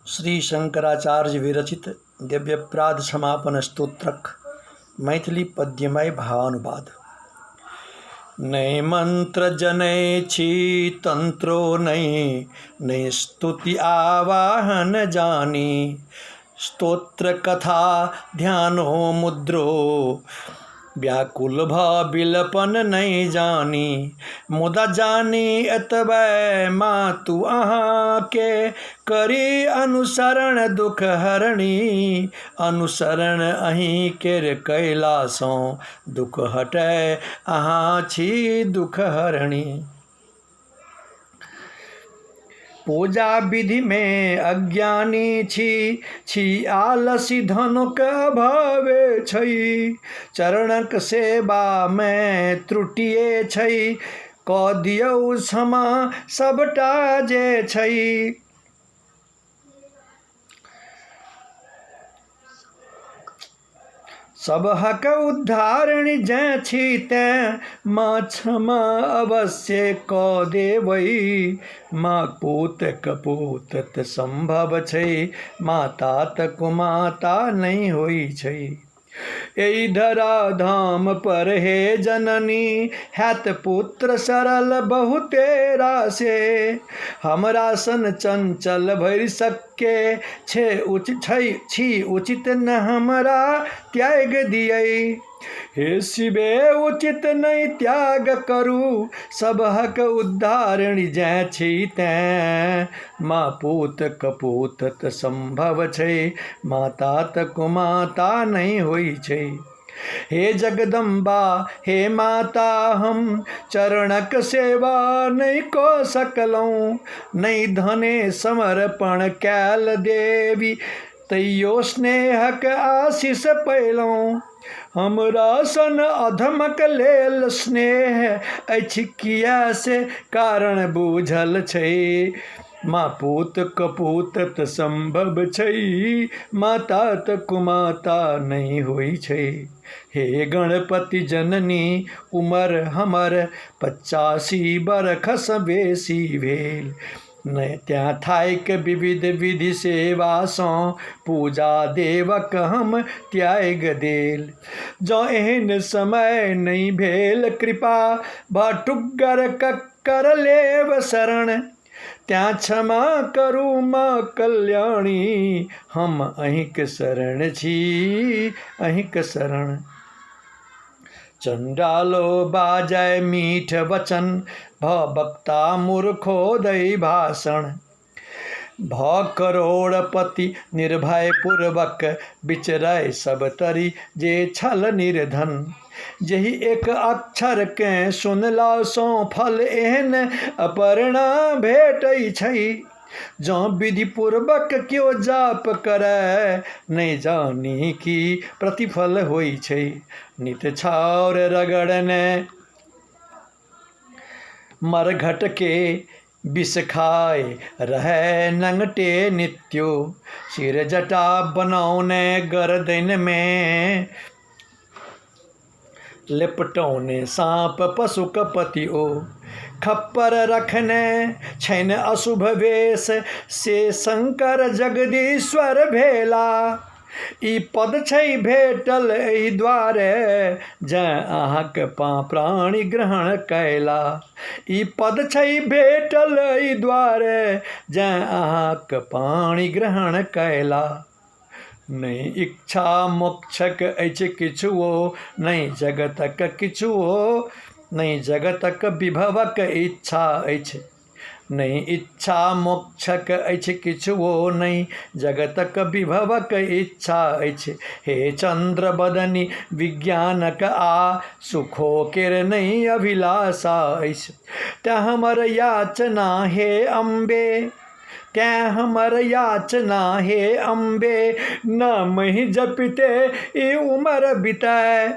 श्री शंकराचार्य विरचित दिव्यप्राद समापन स्तोत्रक मैथिली पद्यमय भावानुवाद। नै मंत्र जनै छी तंत्रो नै स्तुति आवाहन जानी, स्तोत्र कथा ध्यानो मुद्रो व्याकुल भ बिलपन नहीं जानी। मुदा जानी एतबै मातु अहाँ के करी अनुसरण दुख हरणी, अनुसरण अहीं केर कैलासों दुख हटै अहाँ छी दुख हरणी। पूजा विधि में अज्ञानी छी आलसी धनुक अभावे छै, चरणक सेवा में त्रुटिए छै क दियौ क्षमा सबटा जे छै। सबहक उद्धारणी जै छी तैं माँ क्षमा अवश्य क देबै। माँ पूत कपूत त संभव छै, माता त कुमाता नहीं होई छै। एहि धरा धाम पर हे जननी हैत पुत्र सरल बहुते रासे, हमरा सन चंचल भरि सके छी उचित न हमरा त्याग दियै। हे शिवे उचित नहीं त्याग करू, सबहक उद्धारणी जै छी तैं माँ पूत कपूत त संभव छै, माता त कुमाता नहीं होई छै। हे जगदम्बा हे माता हम चरणक सेवा नहीं क सकलौं, नहीं धने समर्पण कैल देवी तैयो स्नेहक आशीष पैलौं। हमरा सन अधमक लेल स्नेह अछि किया से कारण बूझल छै। माँ पूत कपूत त संभव छै, माता त कुमाता नहीं होई छै। हे गणपति जननी उमर हमर 85 बरखस बेसी भेल, त्या थाइक विविध विधि सेवा सँ पूजा देवक हम त्याग देल। जँ एहन समय नहीं भेल कृपा भटुग्गर कक्कर लेब शरण, त्या क्षमा करू माँ कल्याणी हम अहिंक शरण छी अहिंक शरण। चंडालो बाजै मीठ वचन भक्ता मूर्खो दै भाषण, करोड़पति निर्भय पूर्वक विचरै सब तरी जे छल निर्धन। जेहि एक अक्षर के सुनला सो फल एहन अपर्णा भेटै छै, जँ विधि पूर्वक क्यों जाप करै नहीं जानी की प्रतिफल होई छै। नित छाउर रगड़ने मरघट के विष खाए रहे नंगटे नित्यो, सिर जटा बनौने गर्दन में लिपटौने सांप पशुक पति ओ। खप्पर रखने छैन अशुभ वेश से शंकर जगदीश्वर भेला, ई पद छै भेटल एहि द्वारे जँ अहाँक प्राणी ग्रहण कैला। ई पद छै भेटल एहि द्वारे जँ अहाँक प्राणी ग्रहण कैला। नहीं इच्छा मोक्षक अछि किछुओ, नहीं जगतक किछुओ, नहीं जगतक विभवक इच्छा अछि। नहीं इच्छा मोक्षक अछि किछुओ, नहीं जगतक विभवक इच्छा अछि। हे चंद्र बदनी विज्ञानक आ सुखो केर नहीं अभिलाषा अछि। तैं हमर याचना हे अम्बे, तैं हमर याचना हे अम्बे, नामहि जपिते ई उमर बितै।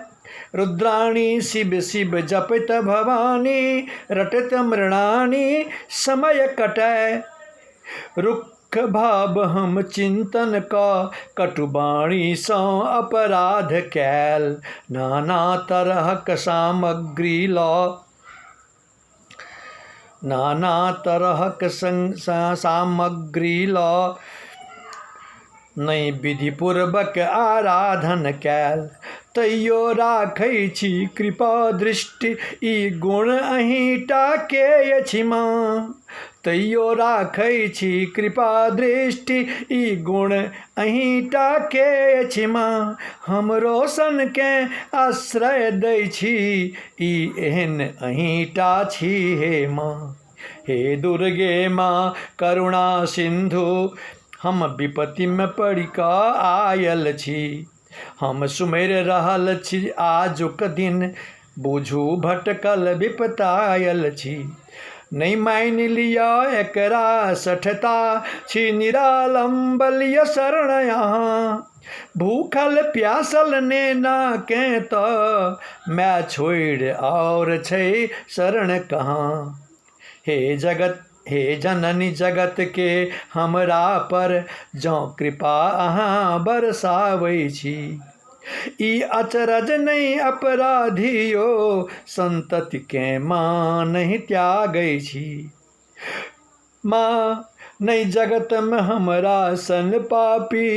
रुद्राणी शिव शिव जपित भवानी, रटत मृणानी समय कटै। रुख भाव हम चिंतन का कटुबाणी सँ अपराध कैल, नाना तरहक सामग्री ल नाना तरहक सामग्री ल नहीं विधि पूर्वक आराधन कैल तैयो राखै छी कृपा दृष्टि ई गुण अहीं टाके अछि माँ तैयो राखै छी कृपा दृष्टि ई गुण अहीं टाके अछि माँ हमरो सन के आश्रय दै छी ई एहन अहीं टा छी हे माँ हे दुर्गे माँ करुणा सिंधु हम विपत्ति में पड़ कऽ आयल छी हम सुमेर रहल छी आजुक दिन बुझू भटकल विपतायल छी नहीं मान लिया एकरा सठता छी निरालंबलिय शरण यहाँ भूखल प्यासल नेना के तो मैं छोड़ और छै शरण कहाँ हे जननी जगत के हमरा पर जँ कृपा अहाँ बरसाबै छी ई अचरज नहीं अपराधियो संतति के माँ नहीं त्यागै छी माँ नहीं जगत में हमरा सन पापी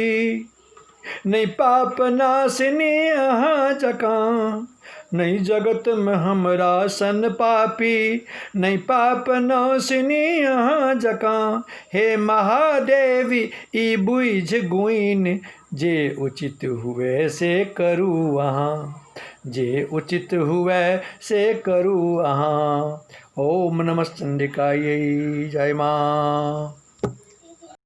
नहीं पाप नासिनी अहाँ जकाँ नहीं जगत में हमरा सन पापी नहीं पाप नासिनी अहाँ जकाँ हे महादेवी ई बुझ गुइन जे उचित हुए से करू अहाँ जे उचित हुए से करू अहाँ। ओम नमः चंडिकायै जय माँ।